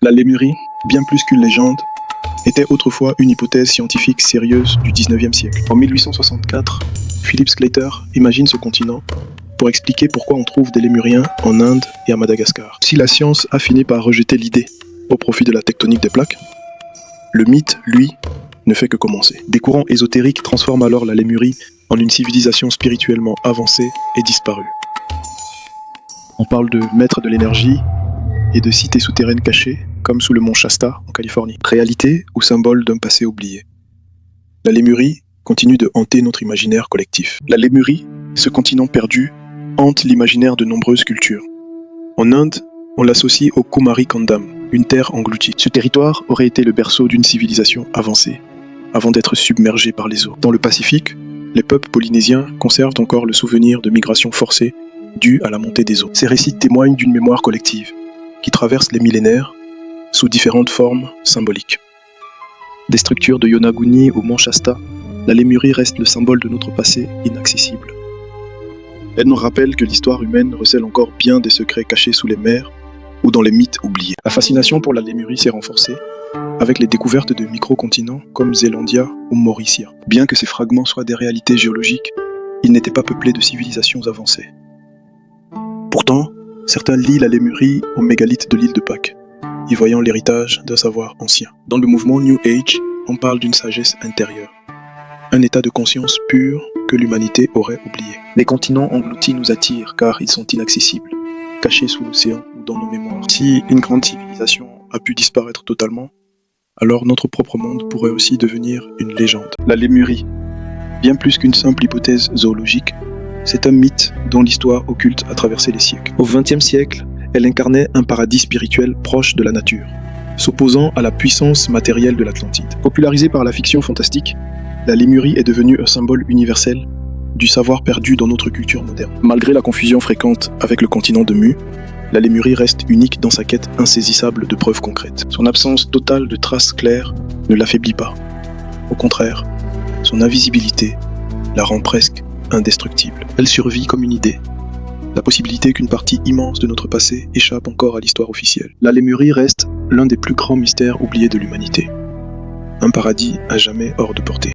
La Lémurie, bien plus qu'une légende, était autrefois une hypothèse scientifique sérieuse du 19e siècle. En 1864, Philip Sclater imagine ce continent pour expliquer pourquoi on trouve des Lémuriens en Inde et à Madagascar. Si la science a fini par rejeter l'idée au profit de la tectonique des plaques, le mythe, lui, ne fait que commencer. Des courants ésotériques transforment alors la Lémurie en une civilisation spirituellement avancée et disparue. On parle de maîtres de l'énergie et de cités souterraines cachées, comme sous le mont Shasta en Californie. Réalité ou symbole d'un passé oublié. La Lémurie continue de hanter notre imaginaire collectif. La Lémurie, ce continent perdu, hante l'imaginaire de nombreuses cultures. En Inde, on l'associe au Kumari Kandam, une terre engloutie. Ce territoire aurait été le berceau d'une civilisation avancée, avant d'être submergé par les eaux. Dans le Pacifique, les peuples polynésiens conservent encore le souvenir de migrations forcées dues à la montée des eaux. Ces récits témoignent d'une mémoire collective, qui traverse les millénaires sous différentes formes symboliques. Des structures de Yonaguni au mont Shasta, la Lémurie reste le symbole de notre passé inaccessible. Elle nous rappelle que l'histoire humaine recèle encore bien des secrets cachés sous les mers ou dans les mythes oubliés. La fascination pour la Lémurie s'est renforcée avec les découvertes de micro-continents comme Zélandia ou Mauricia. Bien que ces fragments soient des réalités géologiques, ils n'étaient pas peuplés de civilisations avancées. Pourtant, certains lient la Lémurie aux mégalithes de l'île de Pâques, y voyant l'héritage d'un savoir ancien. Dans le mouvement New Age, on parle d'une sagesse intérieure, un état de conscience pur que l'humanité aurait oublié. Les continents engloutis nous attirent car ils sont inaccessibles, cachés sous l'océan ou dans nos mémoires. Si une grande civilisation a pu disparaître totalement, alors notre propre monde pourrait aussi devenir une légende. La Lémurie, bien plus qu'une simple hypothèse zoologique, c'est un mythe dont l'histoire occulte a traversé les siècles. Au XXe siècle, elle incarnait un paradis spirituel proche de la nature, s'opposant à la puissance matérielle de l'Atlantide. Popularisée par la fiction fantastique, la Lémurie est devenue un symbole universel du savoir perdu dans notre culture moderne. Malgré la confusion fréquente avec le continent de Mu, la Lémurie reste unique dans sa quête insaisissable de preuves concrètes. Son absence totale de traces claires ne l'affaiblit pas. Au contraire, son invisibilité la rend presque indestructible. Elle survit comme une idée. La possibilité qu'une partie immense de notre passé échappe encore à l'histoire officielle. La Lémurie reste l'un des plus grands mystères oubliés de l'humanité. Un paradis à jamais hors de portée.